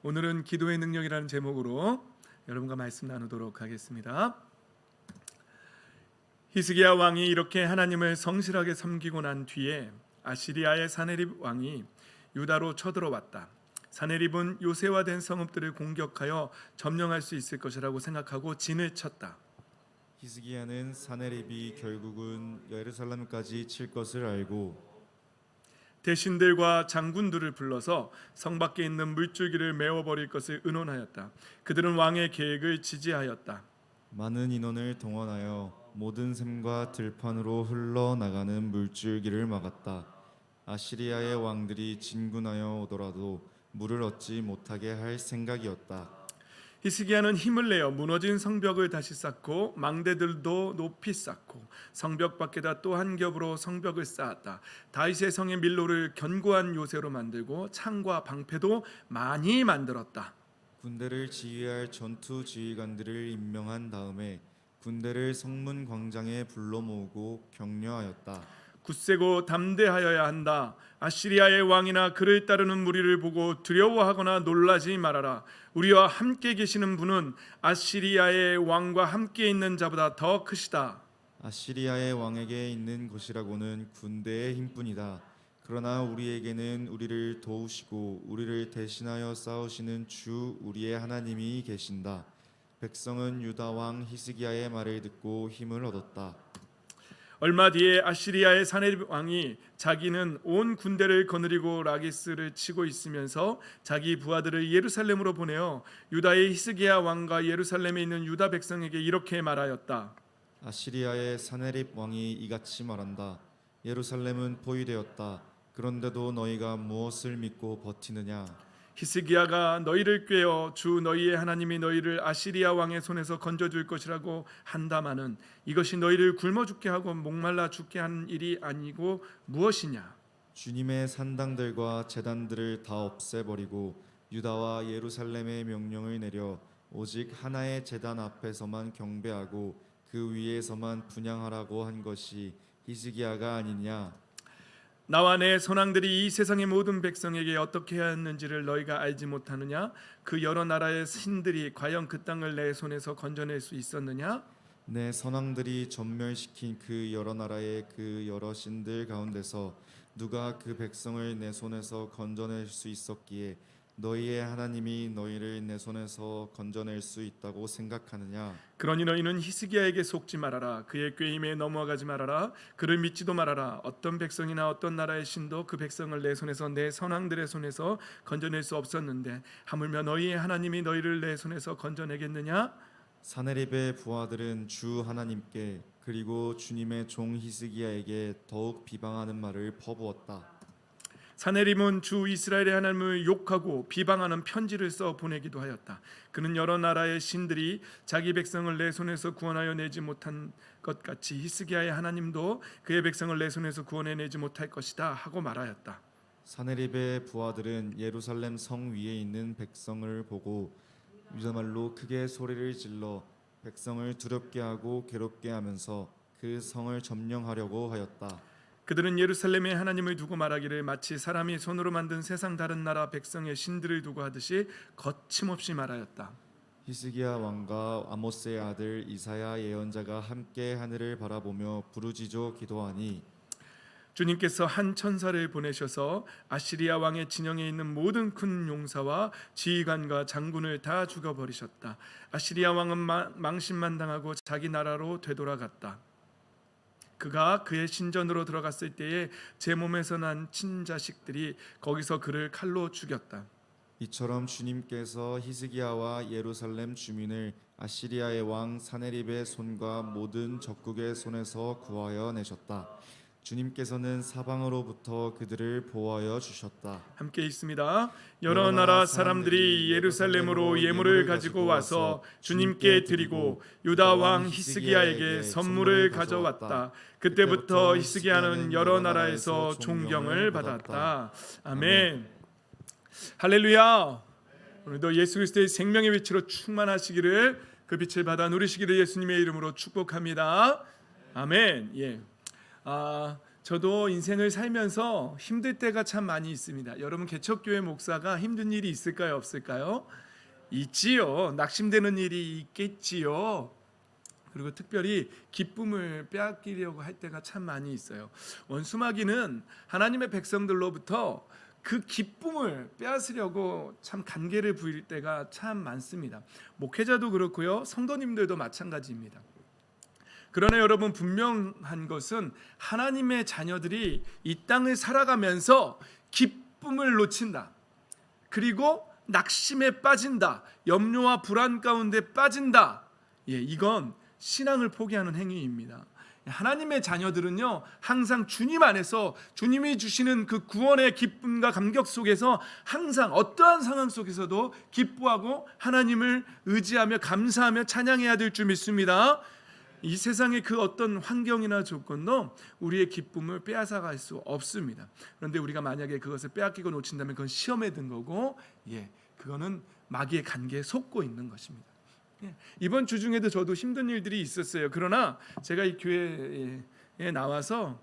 오늘은 기도의 능력이라는 제목으로 여러분과 말씀 나누도록 하겠습니다. 히스기야 왕이 이렇게 하나님을 성실하게 섬기고 난 뒤에 아시리아의 사네립 왕이 유다로 쳐들어왔다. 사네립은 요새화된 성읍들을 공격하여 점령할 수 있을 것이라고 생각하고 진을 쳤다. 히스기야는 사네립이 결국은 예루살렘까지 칠 것을 알고 대신들과 장군들을 불러서 성 밖에 있는 물줄기를 메워버릴 것을 의논하였다. 그들은 왕의 계획을 지지하였다. 많은 인원을 동원하여 모든 샘과 들판으로 흘러나가는 물줄기를 막았다. 아시리아의 왕들이 진군하여 오더라도 물을 얻지 못하게 할 생각이었다. 히스기야는 힘을 내어 무너진 성벽을 다시 쌓고 망대들도 높이 쌓고 성벽 밖에다 또 한 겹으로 성벽을 쌓았다. 다윗의 성의 밀로를 견고한 요새로 만들고 창과 방패도 많이 만들었다. 군대를 지휘할 전투 지휘관들을 임명한 다음에 군대를 성문 광장에 불러 모으고 격려하였다. 굳세고 담대하여야 한다. 아시리아의 왕이나 그를 따르는 무리를 보고 두려워하거나 놀라지 말아라. 우리와 함께 계시는 분은 아시리아의 왕과 함께 있는 자보다 더 크시다. 아시리아의 왕에게 있는 것이라고는 군대의 힘뿐이다. 그러나 우리에게는 우리를 도우시고 우리를 대신하여 싸우시는 주 우리의 하나님이 계신다. 백성은 유다 왕 히스기야의 말을 듣고 힘을 얻었다. 얼마 뒤에 아시리아의 사네립 왕이 자기는 온 군대를 거느리고 라기스를 치고 있으면서 자기 부하들을 예루살렘으로 보내어 유다의 히스기야 왕과 예루살렘에 있는 유다 백성에게 이렇게 말하였다. 아시리아의 사네립 왕이 이같이 말한다. 예루살렘은 포위되었다. 그런데도 너희가 무엇을 믿고 버티느냐? 히스기야가 너희를 꾀어 주 너희의 하나님이 너희를 아시리아 왕의 손에서 건져줄 것이라고 한다마는 이것이 너희를 굶어 죽게 하고 목말라 죽게 하는 일이 아니고 무엇이냐? 주님의 산당들과 제단들을 다 없애버리고 유다와 예루살렘의 명령을 내려 오직 하나의 제단 앞에서만 경배하고 그 위에서만 분향하라고 한 것이 히스기야가 아니냐? 나와 내 선왕들이 이 세상의 모든 백성에게 어떻게 하였는지를 너희가 알지 못하느냐? 그 여러 나라의 신들이 과연 그 땅을 내 손에서 건져낼 수 있었느냐? 내 선왕들이 전멸시킨 그 여러 나라의 그 여러 신들 가운데서 누가 그 백성을 내 손에서 건져낼 수 있었기에 너희의 하나님이 너희를 내 손에서 건져낼 수 있다고 생각하느냐? 그러니 너희는 히스기야에게 속지 말아라. 그의 꾀임에 넘어가지 말아라. 그를 믿지도 말아라. 어떤 백성이나 어떤 나라의 신도 그 백성을 내 손에서 내 선왕들의 손에서 건져낼 수 없었는데 하물며 너희의 하나님이 너희를 내 손에서 건져내겠느냐? 사네립의 부하들은 주 하나님께 그리고 주님의 종 히스기야에게 더욱 비방하는 말을 퍼부었다. 사네림은 주 이스라엘의 하나님을 욕하고 비방하는 편지를 써 보내기도 하였다. 그는 여러 나라의 신들이 자기 백성을 내 손에서 구원하여 내지 못한 것 같이 히스기야의 하나님도 그의 백성을 내 손에서 구원해 내지 못할 것이다 하고 말하였다. 사네립의 부하들은 예루살렘 성 위에 있는 백성을 보고 유다말로 크게 소리를 질러 백성을 두렵게 하고 괴롭게 하면서 그 성을 점령하려고 하였다. 그들은 예루살렘의 하나님을 두고 말하기를 마치 사람이 손으로 만든 세상 다른 나라 백성의 신들을 두고 하듯이 거침없이 말하였다. 히스기야 왕과 아모스의 아들 이사야 예언자가 함께 하늘을 바라보며 부르짖어 기도하니 주님께서 한 천사를 보내셔서 아시리아 왕의 진영에 있는 모든 큰 용사와 지휘관과 장군을 다 죽여버리셨다. 아시리아 왕은 망신만당하고 자기 나라로 되돌아갔다. 그가 그의 신전으로 들어갔을 때에 제 몸에서 난 친자식들이 거기서 그를 칼로 죽였다. 이처럼 주님께서 히스기야와 예루살렘 주민을 아시리아의 왕 사네립의 손과 모든 적국의 손에서 구하여 내셨다. 주님께서는 사방으로부터 그들을 보호하여 주셨다. 함께 있습니다. 여러 나라 사람들이 예루살렘으로 예물을 가지고 와서 주님께 드리고 유다 왕 히스기야에게 선물을 가져왔다. 그때부터 히스기야는 여러 나라에서 존경을 받았다. 아멘. 할렐루야. 오늘도 예수 그리스도의 생명의 빛으로 충만하시기를, 그 빛을 받아 누리시기를 예수님의 이름으로 축복합니다. 아멘. 예. 저도 인생을 살면서 힘들 때가 참 많이 있습니다. 여러분 개척교회 목사가 힘든 일이 있을까요, 없을까요? 있지요. 낙심되는 일이 있겠지요. 그리고 특별히 기쁨을 빼앗기려고 할 때가 참 많이 있어요. 원수마귀는 하나님의 백성들로부터 그 기쁨을 빼앗으려고 참 간계를 부릴 때가 참 많습니다. 목회자도 그렇고요, 성도님들도 마찬가지입니다. 그러나 여러분, 분명한 것은 하나님의 자녀들이 이 땅을 살아가면서 기쁨을 놓친다, 그리고 낙심에 빠진다, 염려와 불안 가운데 빠진다, 이건 신앙을 포기하는 행위입니다. 하나님의 자녀들은요, 항상 주님 안에서 주님이 주시는 그 구원의 기쁨과 감격 속에서 항상 어떠한 상황 속에서도 기뻐하고 하나님을 의지하며 감사하며 찬양해야 될 줄 믿습니다. 이 세상의 그 어떤 환경이나 조건도 우리의 기쁨을 빼앗아갈 수 없습니다. 그런데 우리가 만약에 그것을 빼앗기고 놓친다면 그건 시험에 든 거고, 그거는 마귀의 간계에 속고 있는 것입니다. 이번 주 중에도 저도 힘든 일들이 있었어요. 그러나 제가 이 교회에 나와서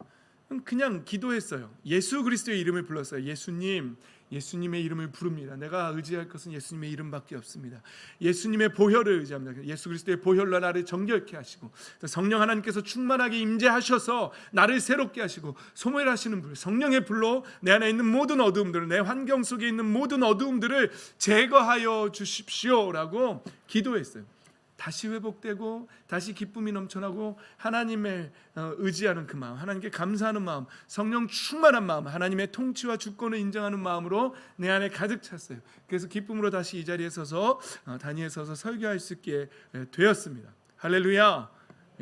그냥 기도했어요. 예수 그리스도의 이름을 불렀어요. 예수님의 이름을 부릅니다. 내가 의지할 것은 예수님의 이름밖에 없습니다. 예수님의 보혈을 의지합니다. 예수 그리스도의 보혈로 나를 정결케 하시고, 성령 하나님께서 충만하게 임재하셔서 나를 새롭게 하시고, 소멸하시는 불, 성령의 불로 내 안에 있는 모든 어두움들을, 내 환경 속에 있는 모든 어두움들을 제거하여 주십시오라고 기도했어요. 다시 회복되고 다시 기쁨이 넘쳐나고 하나님을 의지하는 그 마음, 하나님께 감사하는 마음, 성령 충만한 마음, 하나님의 통치와 주권을 인정하는 마음으로 내 안에 가득 찼어요. 그래서 기쁨으로 다시 이 자리에 서서 단위에 서서 설교할 수 있게 되었습니다. 할렐루야.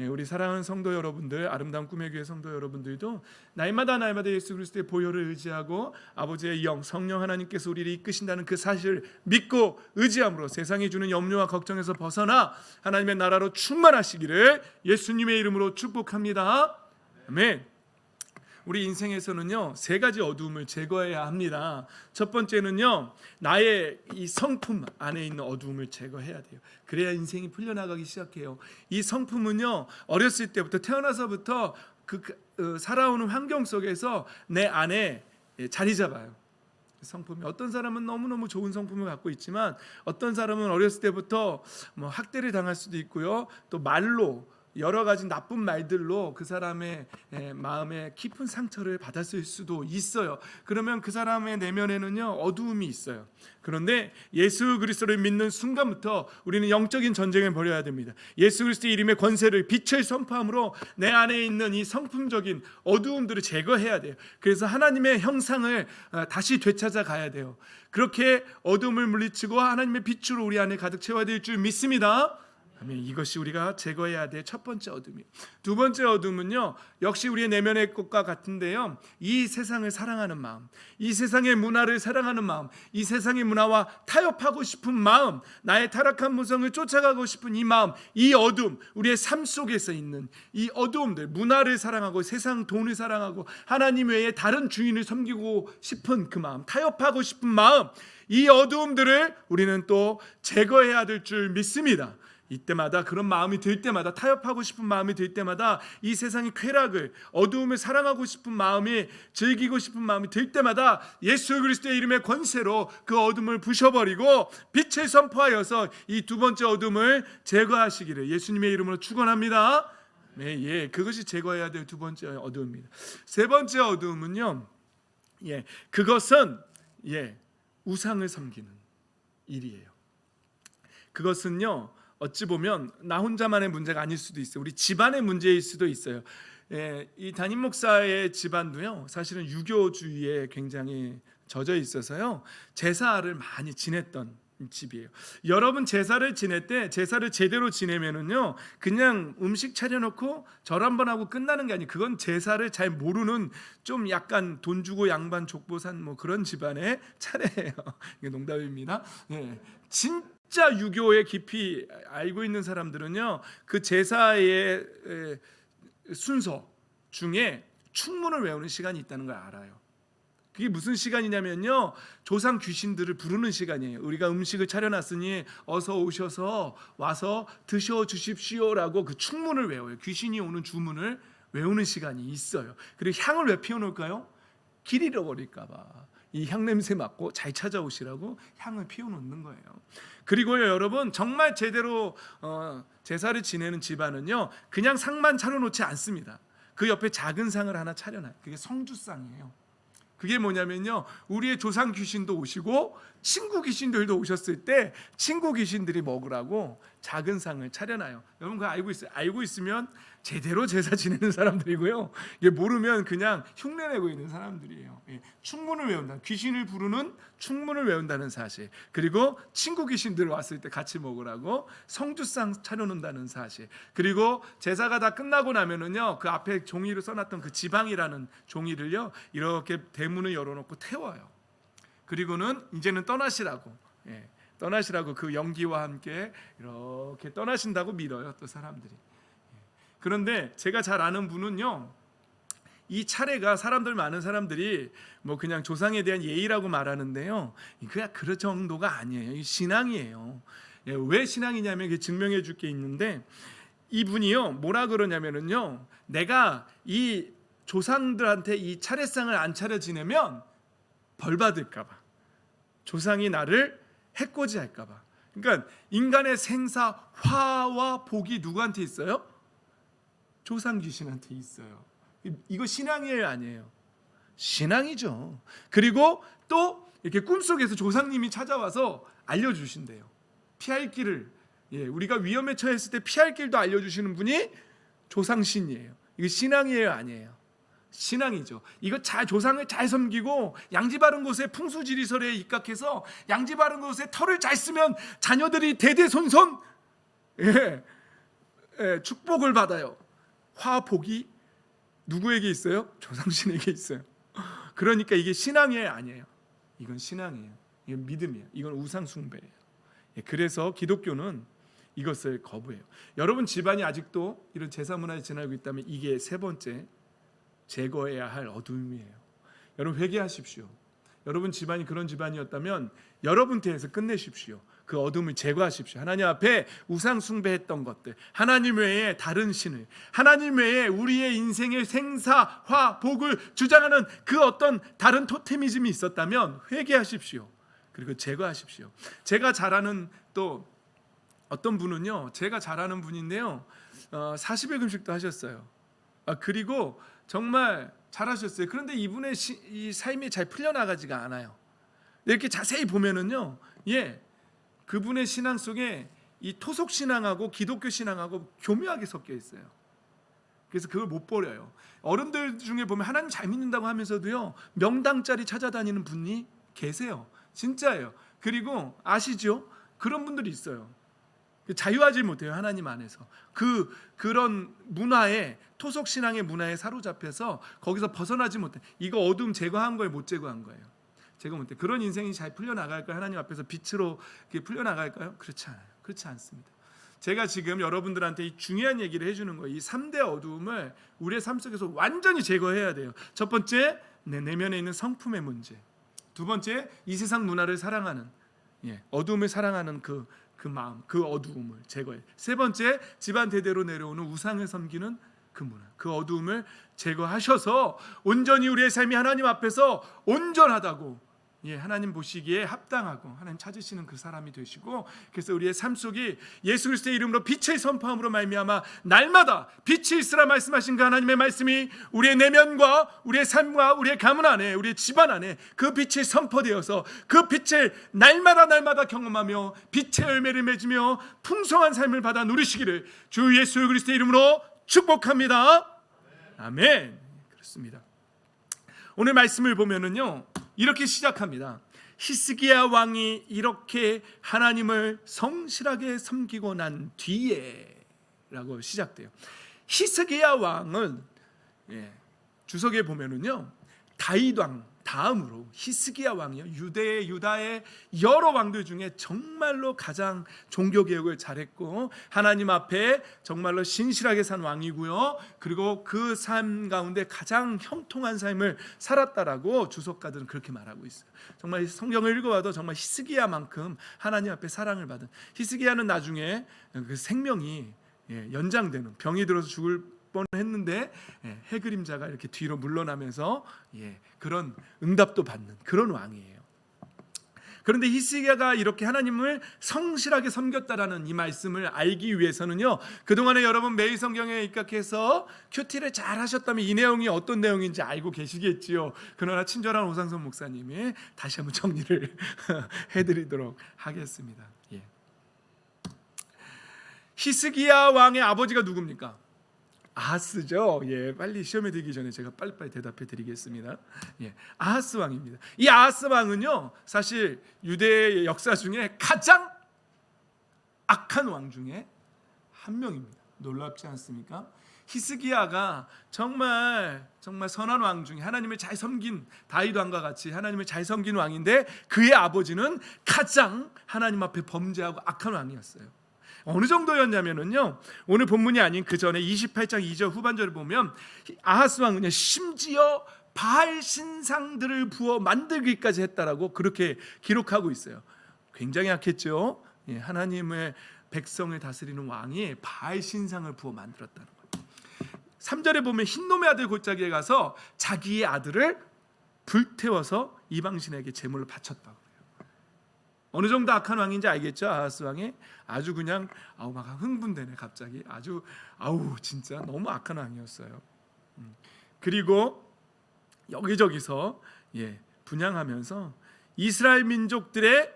우리 사랑하는 성도 여러분들, 아름다운 꿈의 교회 성도 여러분들도 날마다 예수 그리스도의 보혈을 의지하고 아버지의 영, 성령 하나님께서 우리를 이끄신다는 그 사실을 믿고 의지함으로 세상이 주는 염려와 걱정에서 벗어나 하나님의 나라로 충만하시기를 예수님의 이름으로 축복합니다. 아멘. 우리 인생에서는요, 세 가지 어두움을 제거해야 합니다. 첫 번째는요, 나의 이 성품 안에 있는 어두움을 제거해야 돼요. 그래야 인생이 풀려나가기 시작해요. 이 성품은요, 어렸을 때부터, 태어나서부터 살아오는 환경 속에서 내 안에 자리 잡아요. 성품이, 어떤 사람은 너무너무 좋은 성품을 갖고 있지만 어떤 사람은 어렸을 때부터 학대를 당할 수도 있고요, 또 말로 여러 가지 나쁜 말들로 그 사람의 마음에 깊은 상처를 받았을 수도 있어요. 그러면 그 사람의 내면에는요, 어두움이 있어요. 그런데 예수 그리스도를 믿는 순간부터 우리는 영적인 전쟁을 벌여야 됩니다. 예수 그리스도의 이름의 권세를, 빛을 선포함으로 내 안에 있는 이 성품적인 어두움들을 제거해야 돼요. 그래서 하나님의 형상을 다시 되찾아 가야 돼요. 그렇게 어두움을 물리치고 하나님의 빛으로 우리 안에 가득 채워야 될 줄 믿습니다. 아멘. 이것이 우리가 제거해야 될 첫 번째 어둠이에요. 두 번째 어둠은요, 역시 우리의 내면의 것과 같은데요, 이 세상을 사랑하는 마음, 이 세상의 문화를 사랑하는 마음, 이 세상의 문화와 타협하고 싶은 마음, 나의 타락한 모성을 쫓아가고 싶은 이 마음, 이 어둠, 우리의 삶 속에서 있는 이 어두움들, 문화를 사랑하고 세상 돈을 사랑하고 하나님 외에 다른 주인을 섬기고 싶은 그 마음, 타협하고 싶은 마음, 이 어두움들을 우리는 또 제거해야 될 줄 믿습니다. 이때마다, 그런 마음이 들 때마다, 타협하고 싶은 마음이 들 때마다, 이 세상의 쾌락을, 어두움을 사랑하고 싶은 마음이, 즐기고 싶은 마음이 들 때마다 예수 그리스도의 이름의 권세로 그 어둠을 부셔버리고 빛을 선포하여서 이 두 번째 어둠을 제거하시기를 예수님의 이름으로 축원합니다. 네, 그것이 제거해야 될 두 번째 어둠입니다. 세 번째 어둠은요, 그것은 우상을 섬기는 일이에요. 그것은요, 어찌 보면 나 혼자만의 문제가 아닐 수도 있어요. 우리 집안의 문제일 수도 있어요. 이 담임 목사의 집안도요, 사실은 유교주의에 굉장히 젖어 있어서요, 제사를 많이 지냈던 집이에요. 여러분, 제사를 지낼 때, 제사를 제대로 지내면은요, 그냥 음식 차려놓고 절 한번 하고 끝나는 게 아니에요. 그건 제사를 잘 모르는, 좀 약간 돈 주고 양반 족보산 그런 집안의 차례예요. 이게 농담입니다. 진짜 유교에 깊이 알고 있는 사람들은요, 그 제사의 순서 중에 충문을 외우는 시간이 있다는 걸 알아요. 그게 무슨 시간이냐면요, 조상 귀신들을 부르는 시간이에요. 우리가 음식을 차려놨으니 어서 오셔서 와서 드셔 주십시오라고 그 충문을 외워요. 귀신이 오는 주문을 외우는 시간이 있어요. 그리고 향을 왜 피워놓을까요? 길 잃어버릴까 봐. 이 향냄새 맡고 잘 찾아오시라고 향을 피워놓는 거예요. 그리고요 여러분, 정말 제대로 제사를 지내는 집안은요 그냥 상만 차려놓지 않습니다. 그 옆에 작은 상을 하나 차려놔요. 그게 성주상이에요. 그게 뭐냐면요, 우리의 조상 귀신도 오시고 친구 귀신들도 오셨을 때 친구 귀신들이 먹으라고 작은 상을 차려놔요. 여러분 그거 알고 있어요? 알고 있으면 제대로 제사 지내는 사람들이고요, 이게 모르면 그냥 흉내내고 있는 사람들이에요. 충문을 외운다, 귀신을 부르는 충문을 외운다는 사실, 그리고 친구 귀신들 왔을 때 같이 먹으라고 성주상 차려놓는다는 사실, 그리고 제사가 다 끝나고 나면은요 그 앞에 종이로 써놨던 그 지방이라는 종이를요 이렇게 대문을 열어놓고 태워요. 그리고는 이제는 떠나시라고, 떠나시라고 그 연기와 함께 이렇게 떠나신다고 믿어요, 또 사람들이. 그런데 제가 잘 아는 분은요, 이 차례가 사람들 많은 사람들이 뭐 그냥 조상에 대한 예의라고 말하는데요, 그냥 그런 정도가 아니에요. 이 신앙이에요. 왜 신앙이냐면 그게 증명해 줄 게 있는데, 이분이요 뭐라 그러냐면은요, 내가 이 조상들한테 이 차례상을 안 차려 지내면 벌 받을까 봐, 조상이 나를 해코지할까 봐. 그러니까 인간의 생사 화와 복이 누구한테 있어요? 조상 귀신한테 있어요. 이거 신앙이에요, 아니에요? 신앙이죠. 그리고 또 이렇게 꿈속에서 조상님이 찾아와서 알려주신대요. 피할 길을, 우리가 위험에 처했을 때 피할 길도 알려주시는 분이 조상신이에요. 이거 신앙이에요, 아니에요? 신앙이죠. 이거 잘 조상을 잘 섬기고 양지 바른 곳에 풍수지리설에 입각해서 양지 바른 곳에 터를 잘 쓰면 자녀들이 대대손손 축복을 받아요. 화복이 누구에게 있어요? 조상신에게 있어요. 그러니까 이게 신앙이에요, 아니에요? 이건 신앙이에요. 이건 믿음이에요. 이건 우상 숭배예요. 그래서 기독교는 이것을 거부해요. 여러분 집안이 아직도 이런 제사 문화에 지나고 있다면 이게 세 번째 제거해야 할 어둠이에요. 여러분 회개하십시오. 여러분 집안이 그런 집안이었다면 여러분 태에서 끝내십시오. 그 어둠을 제거하십시오. 하나님 앞에 우상 숭배했던 것들, 하나님 외에 다른 신을, 하나님 외에 우리의 인생의 생사, 화, 복을 주장하는 그 어떤 다른 토테미즘이 있었다면 회개하십시오. 그리고 제거하십시오. 제가 잘 아는 또 어떤 분은요, 제가 잘 아는 분인데요, 40일 금식도 하셨어요. 그리고 정말 잘하셨어요. 그런데 이분의 이 삶이 잘 풀려나가지가 않아요. 이렇게 자세히 보면은요, 그분의 신앙 속에 이 토속 신앙하고 기독교 신앙하고 교묘하게 섞여 있어요. 그래서 그걸 못 버려요. 어른들 중에 보면 하나님 잘 믿는다고 하면서도요 명당짜리 찾아다니는 분이 계세요. 진짜예요. 그리고 아시죠? 그런 분들이 있어요. 자유하지 못해요, 하나님 안에서. 그런 문화에, 토속 신앙의 문화에 사로잡혀서 거기서 벗어나지 못해. 이거 어둠 제거한 거예요, 못 제거한 거예요? 제거 못해. 그런 인생이 잘 풀려나갈까요? 하나님 앞에서 빛으로 풀려나갈까요? 그렇지 않아요. 그렇지 않습니다. 제가 지금 여러분들한테 이 중요한 얘기를 해주는 거예요. 이 3대 어두움을 우리의 삶 속에서 완전히 제거해야 돼요. 첫 번째, 내 내면에 있는 성품의 문제. 두 번째, 이 세상 문화를 사랑하는, 어두움을 사랑하는 그 마음, 그 어두움을 제거해. 세 번째, 집안 대대로 내려오는 우상을 섬기는 그 문화, 그 어두움을 제거하셔서 온전히 우리의 삶이 하나님 앞에서 온전하다고, 하나님 보시기에 합당하고 하나님 찾으시는 그 사람이 되시고, 그래서 우리의 삶 속이 예수 그리스도의 이름으로 빛의 선포함으로 말미암아 날마다 빛이 있으라 말씀하신 그 하나님의 말씀이 우리의 내면과 우리의 삶과 우리의 가문 안에, 우리의 집안 안에 그 빛이 선포되어서 그 빛을 날마다 경험하며 빛의 열매를 맺으며 풍성한 삶을 받아 누리시기를 주 예수 그리스도의 이름으로 축복합니다. 아멘. 그렇습니다. 오늘 말씀을 보면은요 이렇게 시작합니다. 히스기야 왕이 이렇게 하나님을 성실하게 섬기고 난 뒤에라고 시작돼요. 히스기야 왕은 주석에 보면은요 다윗 왕 다음으로 히스기야 왕이요 유다의 여러 왕들 중에 정말로 가장 종교 개혁을 잘했고 하나님 앞에 정말로 신실하게 산 왕이고요. 그리고 그 삶 가운데 가장 형통한 삶을 살았다라고 주석가들은 그렇게 말하고 있어요. 정말 성경을 읽어봐도 정말 히스기야만큼 하나님 앞에 사랑을 받은, 히스기야는 나중에 그 생명이 연장되는, 병이 들어서 죽을 뻔했는데 해 그림자가 이렇게 뒤로 물러나면서 그런 응답도 받는 그런 왕이에요. 그런데 히스기야가 이렇게 하나님을 성실하게 섬겼다라는 이 말씀을 알기 위해서는요, 그동안에 여러분 매일 성경에 입각해서 큐티를 잘 하셨다면 이 내용이 어떤 내용인지 알고 계시겠지요. 그러나 친절한 오상선 목사님이 다시 한번 정리를 해드리도록 하겠습니다. 히스기야 왕의 아버지가 누굽니까? 아하스죠. 빨리 시험에 들기 전에 제가 빨리빨리 대답해 드리겠습니다. 아하스 왕입니다. 이 아하스 왕은요, 사실 유대의 역사 중에 가장 악한 왕 중에 한 명입니다. 놀랍지 않습니까? 히스기야가 정말 선한 왕 중에 하나님을 잘 섬긴 다윗 왕과 같이 하나님을 잘 섬긴 왕인데, 그의 아버지는 가장 하나님 앞에 범죄하고 악한 왕이었어요. 어느 정도였냐면요, 오늘 본문이 아닌 그 전에 28장 2절 후반절을 보면 아하스 왕은요, 심지어 바알 신상들을 부어 만들기까지 했다라고 그렇게 기록하고 있어요. 굉장히 악했죠. 하나님의 백성을 다스리는 왕이 바알 신상을 부어 만들었다는 거예요. 3절에 보면 흰놈의 아들 골짜기에 가서 자기의 아들을 불태워서 이방신에게 제물을 바쳤다고. 어느 정도 악한 왕인지 알겠죠? 아하스 왕이 아주 그냥 막 흥분되네 갑자기. 아주 진짜 너무 악한 왕이었어요. 그리고 여기저기서 분향하면서 이스라엘 민족들의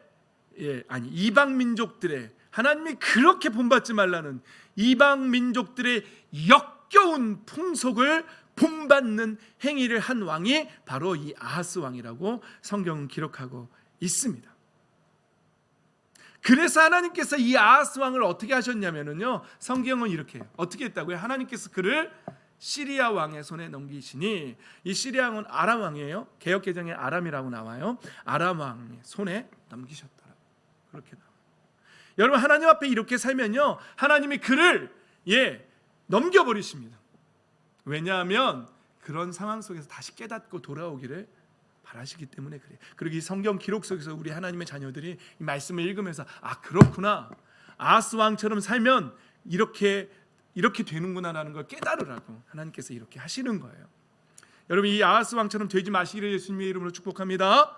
이방 민족들의, 하나님이 그렇게 본받지 말라는 이방 민족들의 역겨운 풍속을 본받는 행위를 한 왕이 바로 이 아하스 왕이라고 성경은 기록하고 있습니다. 그래서 하나님께서 이 아하스 왕을 어떻게 하셨냐면요, 성경은 이렇게 해요. 어떻게 했다고요? 하나님께서 그를 시리아 왕의 손에 넘기시니, 이 시리아 왕은 아람 왕이에요. 개역 개정에 아람이라고 나와요. 아람 왕의 손에 넘기셨더라. 그렇게 나와요. 여러분, 하나님 앞에 이렇게 살면요, 하나님이 그를 넘겨버리십니다. 왜냐하면 그런 상황 속에서 다시 깨닫고 돌아오기를 바라시기 때문에 그래요. 그리고 이 성경 기록 속에서 우리 하나님의 자녀들이 이 말씀을 읽으면서 그렇구나, 아하스 왕처럼 살면 이렇게 되는구나라는 걸 깨달으라고 하나님께서 이렇게 하시는 거예요. 여러분, 이 아하스 왕처럼 되지 마시기를 예수님의 이름으로 축복합니다.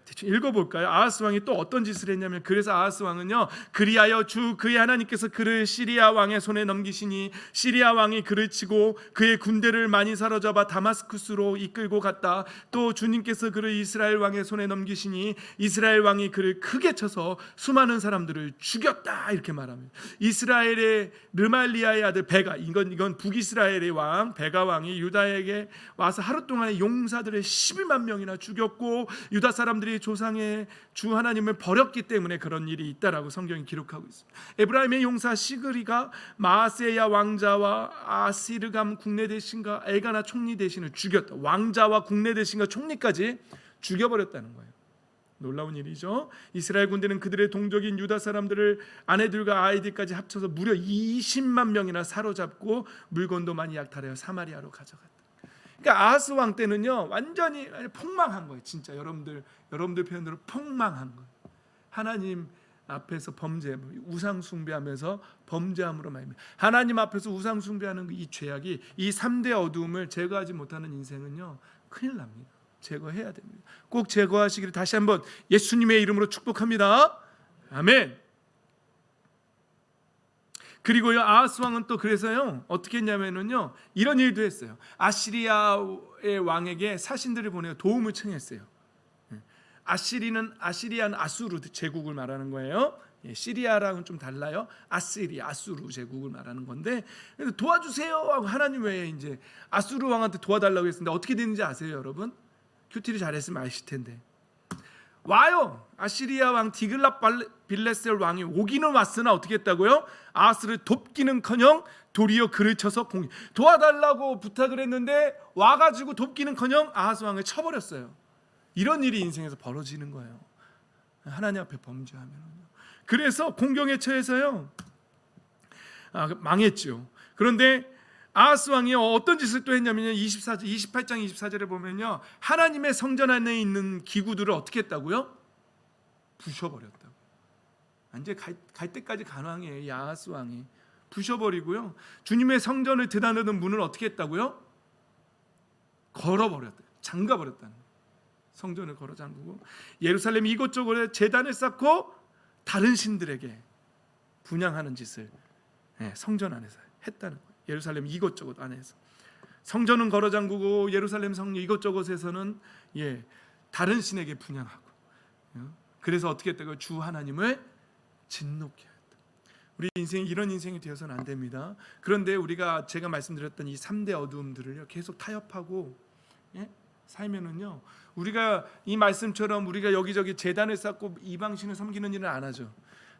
대충 읽어볼까요? 아하스 왕이 또 어떤 짓을 했냐면, 그래서 아하스 왕은요, 그리하여 주 그의 하나님께서 그를 시리아 왕의 손에 넘기시니 시리아 왕이 그를 치고 그의 군대를 많이 사로잡아 다마스쿠스로 이끌고 갔다. 또 주님께서 그를 이스라엘 왕의 손에 넘기시니 이스라엘 왕이 그를 크게 쳐서 수많은 사람들을 죽였다. 이렇게 말합니다. 이스라엘의 르말리아의 아들 베가, 이건 북이스라엘의 왕 베가 왕이 유다에게 와서 하루 동안에 용사들을 12만 명이나 죽였고, 유다 사람들이 조상의 주 하나님을 버렸기 때문에 그런 일이 있다라고 성경이 기록하고 있습니다. 에브라임의 용사 시그리가 마세야 왕자와 아시르감 국내 대신과 엘가나 총리 대신을 죽였다. 왕자와 국내 대신과 총리까지 죽여버렸다는 거예요. 놀라운 일이죠. 이스라엘 군대는 그들의 동족인 유다 사람들을 아내들과 아이들까지 합쳐서 무려 20만 명이나 사로잡고 물건도 많이 약탈하여 사마리아로 가져갔다. 그러니까 아하스 왕 때는요, 완전히 폭망한 거예요. 진짜 여러분들 표현대로 폭망한 거예요. 하나님 앞에서 범죄, 우상 숭배하면서 범죄함으로 말입니다. 하나님 앞에서 우상 숭배하는 이 죄악이, 이 3대 어두움을 제거하지 못하는 인생은요, 큰일 납니다. 제거해야 됩니다. 꼭 제거하시기를 다시 한번 예수님의 이름으로 축복합니다. 아멘. 그리고요, 아하스 왕은 또 그래서요 어떻게 했냐면요, 이런 일도 했어요. 아시리아의 왕에게 사신들을 보내어 도움을 청했어요. 아시리아는 아수르 제국을 말하는 거예요. 시리아랑은 좀 달라요. 아수르 제국을 말하는 건데, 도와주세요 하고 하나님 외에 이제 아수르 왕한테 도와달라고 했는데 어떻게 됐는지 아세요, 여러분? 큐티를 잘했으면 아실 텐데. 와요. 아시리아 왕 디글랏 빌레셀 왕이 오기는 왔으나 어떻게 했다고요? 아하스를 돕기는커녕 도리어 그를 쳐서 도와달라고 부탁을 했는데 와가지고 돕기는커녕 아하스 왕을 쳐버렸어요. 이런 일이 인생에서 벌어지는 거예요. 하나님 앞에 범죄하면요. 그래서 공경에 처해서요 망했죠. 그런데 아하스 왕이 어떤 짓을 또 했냐면요, 28장 24절에 보면요, 하나님의 성전 안에 있는 기구들을 어떻게 했다고요? 부셔버렸다고. 이제 갈 때까지 간 왕이에요. 이 아하스 왕이 부셔버리고요. 주님의 성전을 드나드는 문을 어떻게 했다고요? 걸어버렸다. 잠가버렸다는 거예요. 성전을 걸어 잠그고 예루살렘 이곳저곳에 제단을 쌓고 다른 신들에게 분향하는 짓을 성전 안에서 했다는 거예요. 예루살렘 이곳저곳 안에서 성전은 걸어 잠그고 예루살렘 성전 이곳저곳에서는 다른 신에게 분향하고, 그래서 어떻게 했다고요? 주 하나님을 진노케 했다. 우리 인생이 이런 인생이 되어서는 안 됩니다. 그런데 우리가 제가 말씀드렸던 이 3대 어두움들을 계속 타협하고 살면은요, 우리가 이 말씀처럼 우리가 여기저기 제단을 쌓고 이방신을 섬기는 일은 안 하죠.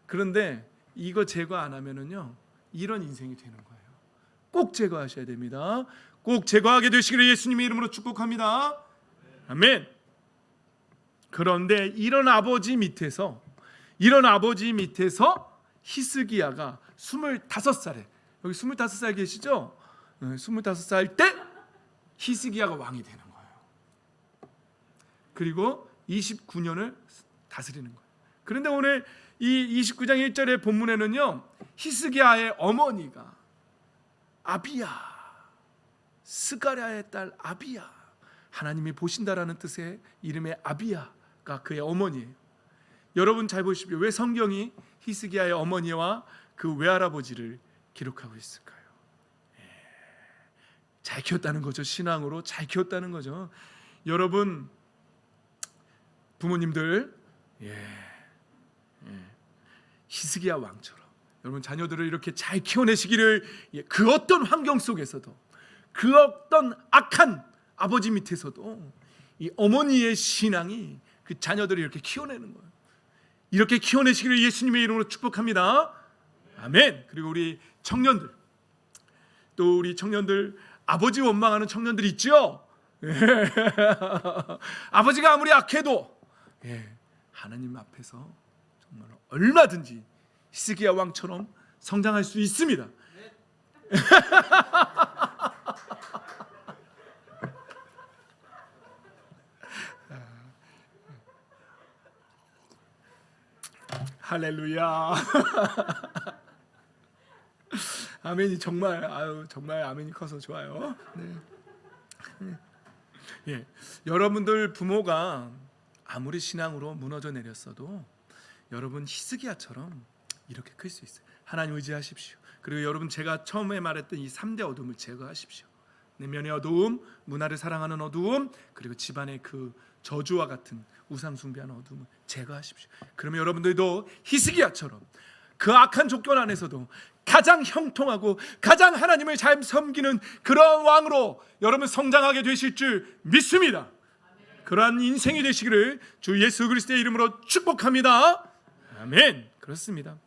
그런데 이거 제거 안 하면은요, 이런 인생이 되는 거예요. 꼭 제거하셔야 됩니다. 꼭 제거하게 되시기를 예수님의 이름으로 축복합니다. 아멘. 그런데 이런 아버지 밑에서 히스기야가 25살에, 여기 25살 계시죠? 25살 때 히스기야가 왕이 되는 거예요. 그리고 29년을 다스리는 거예요. 그런데 오늘 이 29장 1절의 본문에는요, 히스기야의 어머니가 아비야, 스가랴의 딸 아비야, 하나님이 보신다라는 뜻의 이름의 아비야가 그의 어머니예요. 여러분 잘 보십시오. 왜 성경이 히스기야의 어머니와 그 외할아버지를 기록하고 있을까요? 잘 키웠다는 거죠. 신앙으로 잘 키웠다는 거죠. 여러분 부모님들 히스기야 왕처럼 여러분 자녀들을 이렇게 잘 키워내시기를, 그 어떤 환경 속에서도, 그 어떤 악한 아버지 밑에서도 이 어머니의 신앙이 그 자녀들을 이렇게 키워내는 거예요. 이렇게 키워내시기를 예수님의 이름으로 축복합니다. 아멘. 그리고 우리 청년들, 또 우리 청년들, 아버지 원망하는 청년들 있죠? 아버지가 아무리 악해도 하나님 앞에서 정말 얼마든지 히스기야 왕처럼 성장할 수 있습니다. 할렐루야. 아멘이 정말 정말 아멘이 커서 좋아요. 여러분들 부모가 아무리 신앙으로 무너져 내렸어도 여러분 히스기야처럼 이렇게 클 수 있어요. 하나님 의지하십시오. 그리고 여러분 제가 처음에 말했던 이 3대 어둠을 제거하십시오. 내면의 어두움, 문화를 사랑하는 어두움, 그리고 집안의 그 저주와 같은 우상 숭배하는 어둠을 제거하십시오. 그러면 여러분들도 히스기야처럼 그 악한 조건 안에서도 가장 형통하고 가장 하나님을 잘 섬기는 그런 왕으로 여러분 성장하게 되실 줄 믿습니다. 그러한 인생이 되시기를 주 예수 그리스도의 이름으로 축복합니다. 아멘. 그렇습니다.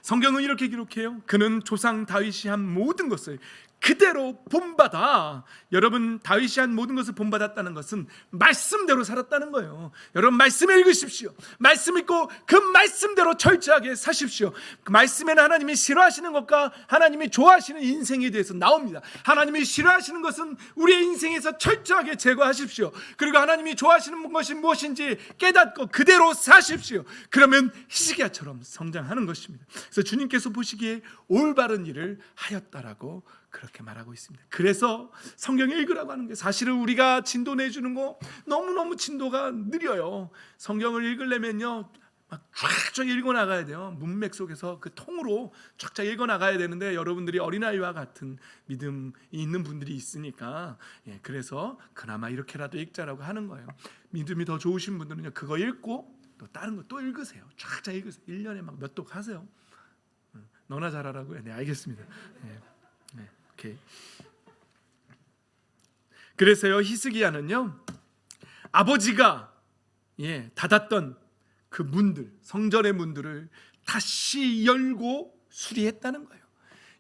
성경은 이렇게 기록해요. 그는 조상 다윗이 한 모든 것을 그대로 본받아. 여러분 다윗이 한 모든 것을 본받았다는 것은 말씀대로 살았다는 거예요. 여러분 말씀을 읽으십시오. 말씀 읽고 그 말씀대로 철저하게 사십시오. 그 말씀에는 하나님이 싫어하시는 것과 하나님이 좋아하시는 인생에 대해서 나옵니다. 하나님이 싫어하시는 것은 우리의 인생에서 철저하게 제거하십시오. 그리고 하나님이 좋아하시는 것이 무엇인지 깨닫고 그대로 사십시오. 그러면 히스기야처럼 성장하는 것입니다. 그래서 주님께서 보시기에 올바른 일을 하였다라고 그렇게 말하고 있습니다. 그래서 성경을 읽으라고 하는 게, 사실은 우리가 진도 내주는 거 너무너무 진도가 느려요. 성경을 읽으려면요 막 쫙쫙 읽어나가야 돼요. 문맥 속에서 그 통으로 쫙쫙 읽어나가야 되는데 여러분들이 어린아이와 같은 믿음이 있는 분들이 있으니까 그래서 그나마 이렇게라도 읽자라고 하는 거예요. 믿음이 더 좋으신 분들은요 그거 읽고 또 다른 거 또 읽으세요. 쫙쫙 읽으세요. 1년에 막 몇 독 하세요. 너나 잘하라고요. 네, 알겠습니다. 오케이. 그래서요 히스기야는요 아버지가 닫았던 그 문들, 성전의 문들을 다시 열고 수리했다는 거예요.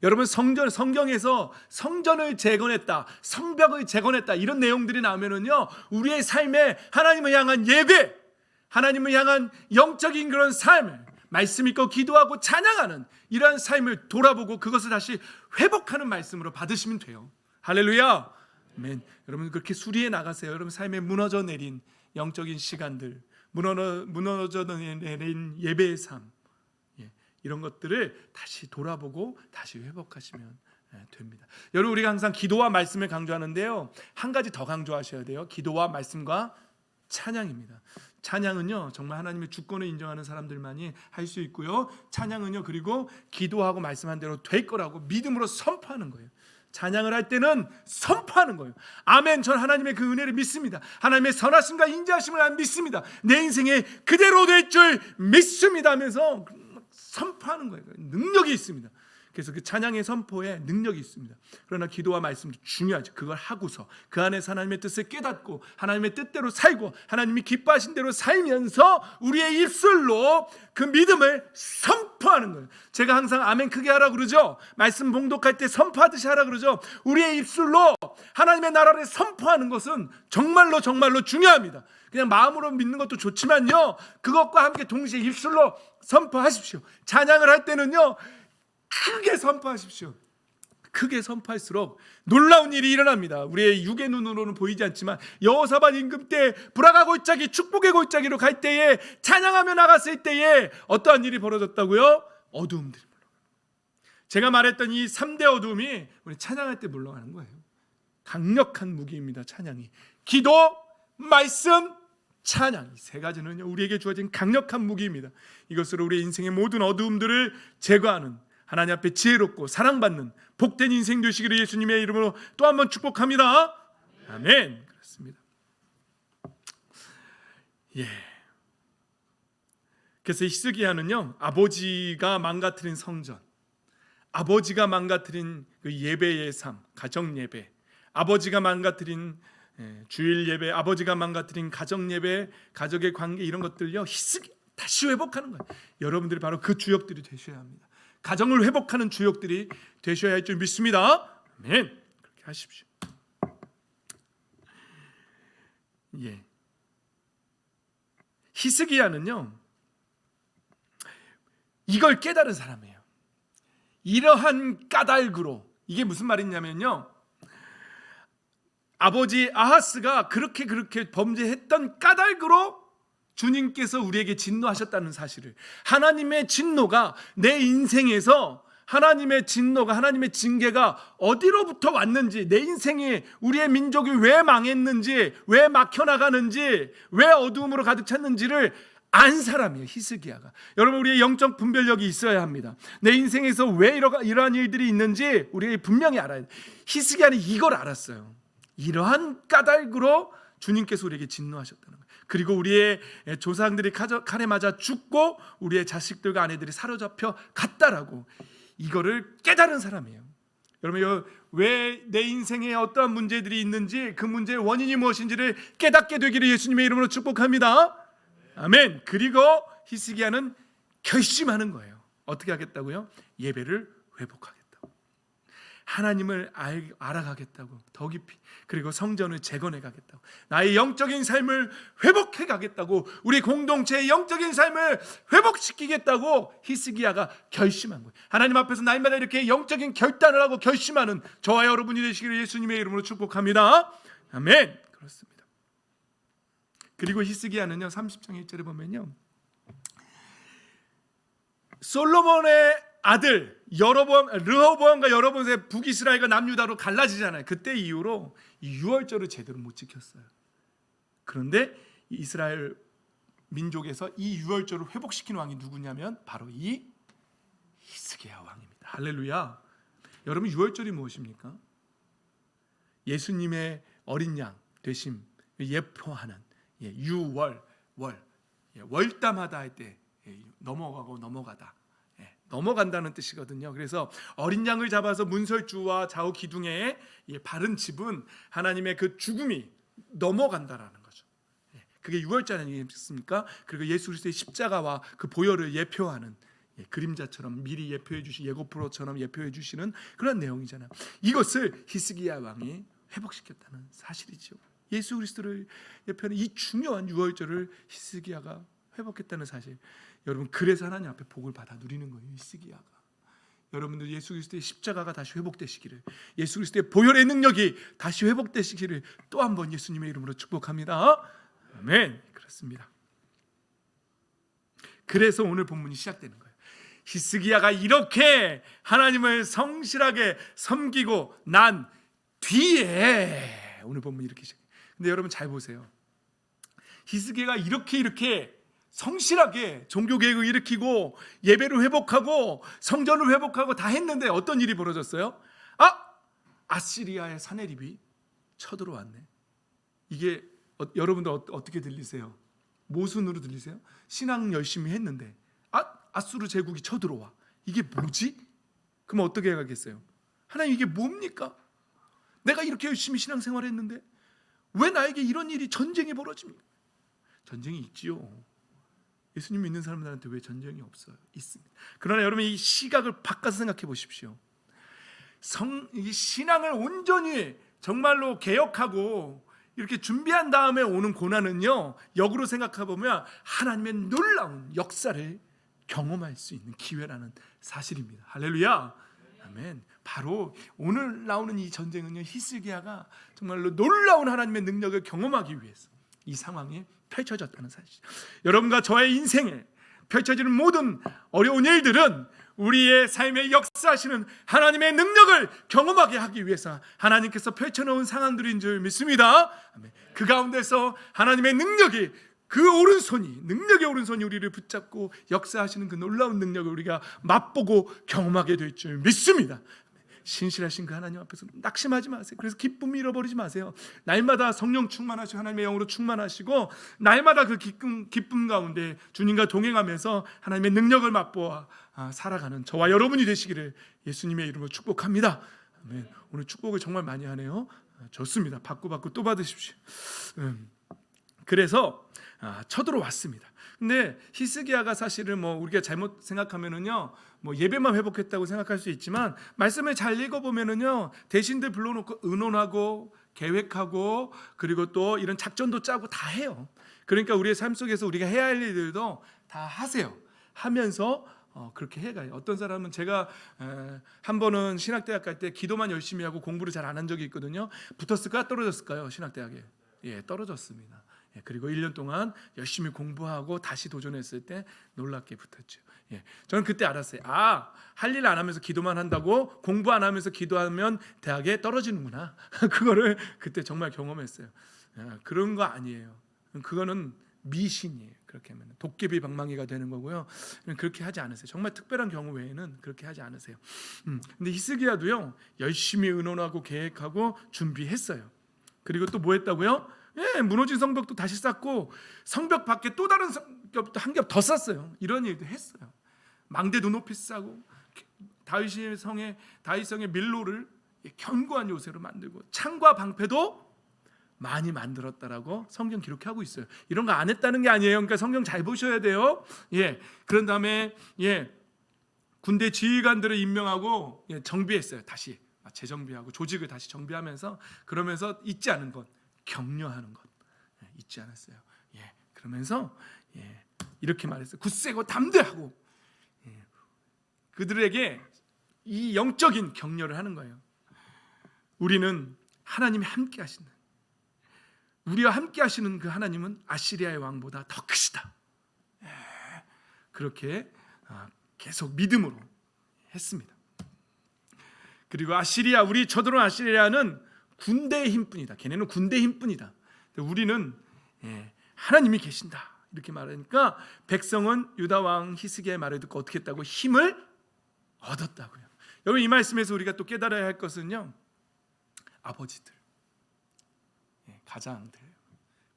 여러분 성경에서 성전을 재건했다, 성벽을 재건했다 이런 내용들이 나오면은요 우리의 삶에 하나님을 향한 예배, 하나님을 향한 영적인 그런 삶, 말씀 읽고 기도하고 찬양하는 이러한 삶을 돌아보고 그것을 다시 회복하는 말씀으로 받으시면 돼요. 할렐루야. 아멘. 여러분 그렇게 수리해 나가세요. 여러분 삶에 무너져 내린 영적인 시간들, 무너져 내린 예배의 삶, 이런 것들을 다시 돌아보고 다시 회복하시면 됩니다. 여러분, 우리가 항상 기도와 말씀을 강조하는데요, 한 가지 더 강조하셔야 돼요. 기도와 말씀과 찬양입니다. 찬양은요, 정말 하나님의 주권을 인정하는 사람들만이 할 수 있고요, 찬양은요, 그리고 기도하고 말씀한 대로 될 거라고 믿음으로 선포하는 거예요. 찬양을 할 때는 선포하는 거예요. 아멘, 전 하나님의 그 은혜를 믿습니다. 하나님의 선하심과 인자하심을 믿습니다. 내 인생에 그대로 될 줄 믿습니다 하면서 선포하는 거예요. 능력이 있습니다. 그래서 그 찬양의 선포에 능력이 있습니다. 그러나 기도와 말씀도 중요하죠. 그걸 하고서 그 안에서 하나님의 뜻을 깨닫고 하나님의 뜻대로 살고 하나님이 기뻐하신 대로 살면서 우리의 입술로 그 믿음을 선포하는 거예요. 제가 항상 아멘 크게 하라 그러죠. 말씀 봉독할 때 선포하듯이 하라 그러죠. 우리의 입술로 하나님의 나라를 선포하는 것은 정말로 중요합니다. 그냥 마음으로 믿는 것도 좋지만요, 그것과 함께 동시에 입술로 선포하십시오. 찬양을 할 때는요, 크게 선포하십시오. 크게 선포할수록 놀라운 일이 일어납니다. 우리의 육의 눈으로는 보이지 않지만 여호사밧 임금 때 불화가 골짜기, 축복의 골짜기로 갈 때에, 찬양하며 나갔을 때에 어떠한 일이 벌어졌다고요? 어두움들이 물러가요. 제가 말했던 이 3대 어두움이 우리 찬양할 때 물러가는 거예요. 강력한 무기입니다. 찬양이. 기도, 말씀, 찬양, 이 세 가지는요, 우리에게 주어진 강력한 무기입니다. 이것으로 우리 인생의 모든 어두움들을 제거하는, 하나님 앞에 지혜롭고 사랑받는 복된 인생 되시기를 예수님의 이름으로 또 한 번 축복합니다. 아멘. 그렇습니다. 예. 그래서 히스기야는요, 아버지가 망가뜨린 성전, 아버지가 망가뜨린 그 예배의 삶, 가정 예배, 아버지가 망가뜨린 주일 예배, 아버지가 망가뜨린 가정 예배, 가족의 관계, 이런 것들요, 다시 회복하는 거예요. 여러분들이 바로 그 주역들이 되셔야 합니다. 가정을 회복하는 주역들이 되셔야 할 줄 믿습니다. 아멘. 그렇게 하십시오. 예. 히스기야는요, 이걸 깨달은 사람이에요. 이러한 까닭으로, 이게 무슨 말이냐면요, 아버지 아하스가 그렇게 범죄했던 까닭으로 주님께서 우리에게 진노하셨다는 사실을, 하나님의 진노가 내 인생에서, 하나님의 진노가, 하나님의 징계가 어디로부터 왔는지, 내 인생에 우리의 민족이 왜 망했는지, 왜 막혀나가는지, 왜 어두움으로 가득 찼는지를 안 사람이에요, 히스기야가. 여러분, 우리의 영적 분별력이 있어야 합니다. 내 인생에서 왜 이러한 일들이 있는지 우리가 분명히 알아야 돼요. 히스기야는 이걸 알았어요. 이러한 까닭으로 주님께서 우리에게 진노하셨다는 거예요. 그리고 우리의 조상들이 칼에 맞아 죽고 우리의 자식들과 아내들이 사로잡혀 갔다라고, 이거를 깨달은 사람이에요. 여러분, 왜 내 인생에 어떠한 문제들이 있는지, 그 문제의 원인이 무엇인지를 깨닫게 되기를 예수님의 이름으로 축복합니다. 아멘. 그리고 히스기야는 결심하는 거예요. 어떻게 하겠다고요? 예배를 회복하겠다고, 하나님을 알아가겠다고, 더 깊이, 그리고 성전을 재건해 가겠다고, 나의 영적인 삶을 회복해 가겠다고, 우리 공동체의 영적인 삶을 회복시키겠다고 히스기야가 결심한 거예요. 하나님 앞에서 날마다 이렇게 영적인 결단을 하고 결심하는 저와 여러분이 되시기를 예수님의 이름으로 축복합니다. 아멘. 그렇습니다. 그리고 히스기야는요, 30장 1절에 보면요, 솔로몬의 아들 르호보암과 여로보암의 북이스라엘과 남유다로 갈라지잖아요. 그때 이후로 이 유월절을 제대로 못 지켰어요. 그런데 이스라엘 민족에서 이 유월절을 회복시킨 왕이 누구냐면 바로 이 히스기야 왕입니다. 할렐루야. 여러분, 유월절이 무엇입니까? 예수님의 어린 양 되심 예표하는, 유월, 월담하다 할 때 넘어가고 넘어가다, 넘어간다는 뜻이거든요. 그래서 어린 양을 잡아서 문설주와 좌우 기둥에 바른 집은 하나님의 그 죽음이 넘어간다라는 거죠. 그게 유월절 아니겠습니까? 그리고 예수 그리스도의 십자가와 그 보혈을 예표하는, 그림자처럼 미리 예표해 주신, 예고프로처럼 예표해 주시는 그런 내용이잖아요. 이것을 히스기야 왕이 회복시켰다는 사실이죠. 예수 그리스도를 예표하는 이 중요한 유월절을 히스기야가 회복했다는 사실. 여러분, 그래서 하나님 앞에 복을 받아 누리는 거예요, 히스기야가. 여러분들 예수 그리스도의 십자가가 다시 회복되시기를, 예수 그리스도의 보혈의 능력이 다시 회복되시기를 또 한 번 예수님의 이름으로 축복합니다. 아멘. 그렇습니다. 그래서 오늘 본문이 시작되는 거예요. 히스기야가 이렇게 하나님을 성실하게 섬기고 난 뒤에 오늘 본문 이렇게 시작해요. 근데 여러분 잘 보세요. 히스기야가 이렇게 성실하게 종교개혁을 일으키고 예배를 회복하고 성전을 회복하고 다 했는데 어떤 일이 벌어졌어요? 아시리아의 사내립이 쳐들어왔네. 이게 여러분들 어떻게 들리세요? 모순으로 들리세요? 신앙 열심히 했는데 아수르 제국이 쳐들어와. 이게 뭐지? 그럼 어떻게 해가겠어요? 하나님 이게 뭡니까? 내가 이렇게 열심히 신앙생활 했는데 왜 나에게 이런 일이 전쟁이 벌어집니까? 전쟁이 있지요. 예수님 믿는 사람들한테 왜 전쟁이 없어요? 있습니다. 그러나 여러분 이 시각을 바꿔서 생각해 보십시오. 이 신앙을 온전히 정말로 개혁하고 이렇게 준비한 다음에 오는 고난은요, 역으로 생각해 보면 하나님의 놀라운 역사를 경험할 수 있는 기회라는 사실입니다. 할렐루야. 아멘. 바로 오늘 나오는 이 전쟁은요, 히스기야가 정말로 놀라운 하나님의 능력을 경험하기 위해서 이 상황에 펼쳐졌다는 사실. 여러분과 저의 인생에 펼쳐지는 모든 어려운 일들은 우리의 삶에 역사하시는 하나님의 능력을 경험하게 하기 위해서 하나님께서 펼쳐놓은 상황들인 줄 믿습니다. 아멘. 그 가운데서 하나님의 능력이 능력의 오른손이 우리를 붙잡고 역사하시는 그 놀라운 능력을 우리가 맛보고 경험하게 될 줄 믿습니다. 신실하신 그 하나님 앞에서 낙심하지 마세요. 그래서 기쁨 잃어버리지 마세요. 날마다 성령 충만하시고 하나님의 영으로 충만하시고 날마다 그 기쁨 가운데 주님과 동행하면서 하나님의 능력을 맛보아 살아가는 저와 여러분이 되시기를 예수님의 이름으로 축복합니다. 아멘. 오늘 축복을 정말 많이 하네요. 좋습니다. 받고 또 받으십시오. 그래서 쳐들어왔습니다. 근데 히스기야가 사실은 우리가 잘못 생각하면은요, 예배만 회복했다고 생각할 수 있지만 말씀을 잘 읽어보면은요, 대신들 불러놓고 의논하고 계획하고 그리고 또 이런 작전도 짜고 다 해요. 그러니까 우리의 삶 속에서 우리가 해야 할 일들도 다 하세요. 하면서 그렇게 해가요. 어떤 사람은 제가 한 번은 신학대학 갈 때 기도만 열심히 하고 공부를 잘 안 한 적이 있거든요. 붙었을까 떨어졌을까요? 신학대학에 떨어졌습니다. 그리고 1년 동안 열심히 공부하고 다시 도전했을 때 놀랍게 붙었죠. 저는 그때 알았어요. 할 일 안 하면서 기도만 한다고 공부 안 하면서 기도하면 대학에 떨어지는구나. 그거를 그때 정말 경험했어요. 그런 거 아니에요. 그거는 미신이에요. 그렇게 하면 도깨비 방망이가 되는 거고요. 그렇게 하지 않으세요. 정말 특별한 경우 외에는 그렇게 하지 않으세요. 근데 히스기야도요, 열심히 의논하고 계획하고 준비했어요. 그리고 또 뭐 했다고요? 무너진 성벽도 다시 쌓고 성벽 밖에 또 다른 성벽도 한 겹 더 쌓았어요. 이런 일도 했어요. 망대도 높이 쌓고 다윗성의 밀로를 견고한 요새로 만들고 창과 방패도 많이 만들었다라고 성경 기록하고 있어요. 이런 거 안 했다는 게 아니에요. 그러니까 성경 잘 보셔야 돼요. 그런 다음에 군대 지휘관들을 임명하고 정비했어요. 다시 재정비하고 조직을 다시 정비하면서 그러면서 잊지 않은 것, 격려하는 것 잊지 않았어요. 그러면서 이렇게 말했어요. 굳세고 담대하고 그들에게 이 영적인 격려를 하는 거예요. 우리는 하나님이 함께 하신다. 우리와 함께 하시는 그 하나님은 아시리아의 왕보다 더 크시다. 그렇게 계속 믿음으로 했습니다. 그리고 우리 쳐들어온 아시리아는 군대의 힘뿐이다. 걔네는 군대의 힘뿐이다. 우리는 하나님이 계신다. 이렇게 말하니까 백성은 유다 왕 히스기야의 말을 듣고 어떻게 했다고? 힘을 얻었다고요. 여러분 이 말씀에서 우리가 또 깨달아야 할 것은요, 아버지들, 가장들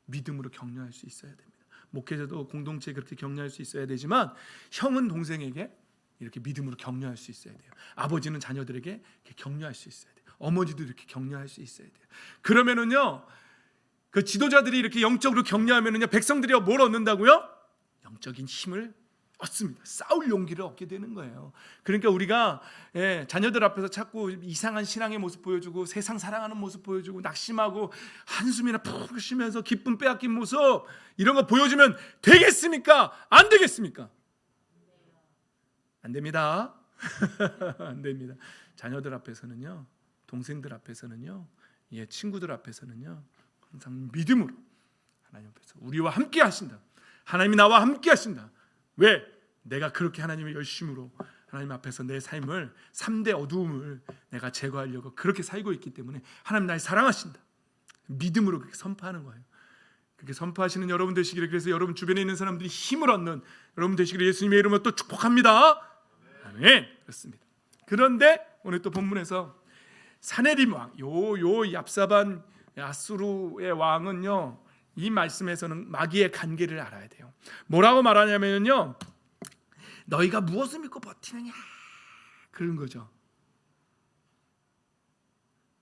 믿음으로 격려할 수 있어야 됩니다. 목회자도 공동체에 그렇게 격려할 수 있어야 되지만 형은 동생에게 이렇게 믿음으로 격려할 수 있어야 돼요. 아버지는 자녀들에게 이렇게 격려할 수 있어야 돼요. 어머니도 이렇게 격려할 수 있어야 돼요. 그러면은요, 그 지도자들이 이렇게 영적으로 격려하면은요, 백성들이 뭘 얻는다고요? 영적인 힘을 얻습니다. 싸울 용기를 얻게 되는 거예요. 그러니까 우리가 자녀들 앞에서 자꾸 이상한 신앙의 모습 보여주고 세상 사랑하는 모습 보여주고 낙심하고 한숨이나 푹 쉬면서 기쁨 빼앗긴 모습 이런 거 보여주면 되겠습니까? 안 되겠습니까? 안 됩니다. 안 됩니다. 자녀들 앞에서는요, 동생들 앞에서는요, 친구들 앞에서는요, 항상 믿음으로 하나님 앞에서 우리와 함께 하신다. 하나님이 나와 함께 하신다. 왜? 내가 그렇게 하나님의 열심으로 하나님 앞에서 내 삶을 3대 어두움을 내가 제거하려고 그렇게 살고 있기 때문에 하나님 날 사랑하신다. 믿음으로 그렇게 선포하는 거예요. 그렇게 선포하시는 여러분 되시기를, 그래서 여러분 주변에 있는 사람들이 힘을 얻는 여러분 되시기를 예수님의 이름으로 또 축복합니다. 아멘. 그렇습니다. 그런데 오늘 또 본문에서 사네립 왕, 요 얍사반 아수르의 왕은요, 이 말씀에서는 마귀의 관계를 알아야 돼요. 뭐라고 말하냐면요, 너희가 무엇을 믿고 버티느냐, 그런 거죠.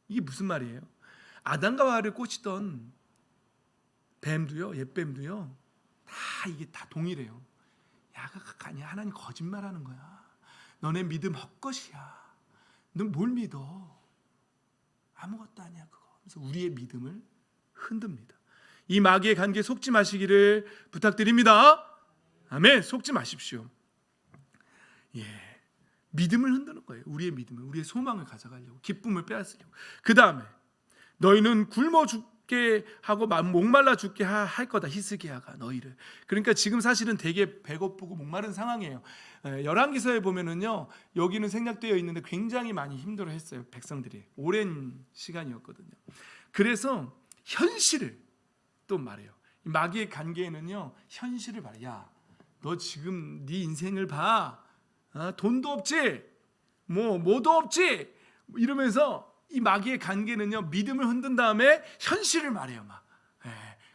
이게 무슨 말이에요? 아담과 하와를 꼬시던 뱀도요, 옛뱀도요, 이게 다 동일해요. 야, 그거 아니야. 하나님 거짓말하는 거야. 너네 믿음 헛것이야. 넌 뭘 믿어? 아무것도 아니야 그거. 그래서 우리의 믿음을 흔듭니다. 이 마귀의 관계에 속지 마시기를 부탁드립니다. 아멘. 속지 마십시오. 예, 믿음을 흔드는 거예요. 우리의 믿음을, 우리의 소망을 가져가려고, 기쁨을 빼앗으려고. 그 다음에 너희는 굶어 죽게 하고 목말라 죽게 할 거다. 히스기야가 너희를. 그러니까 지금 사실은 되게 배고프고 목마른 상황이에요. 열왕기서에 보면은요, 여기는 생략되어 있는데 굉장히 많이 힘들어했어요. 백성들이 오랜 시간이었거든요. 그래서 현실을 또 말해요. 이 마귀의 관계에는요, 현실을 말해. 야, 너 지금 네 인생을 봐. 돈도 없지, 뭐도 없지, 이러면서 이 마귀의 관계는요, 믿음을 흔든 다음에 현실을 말해요. 막.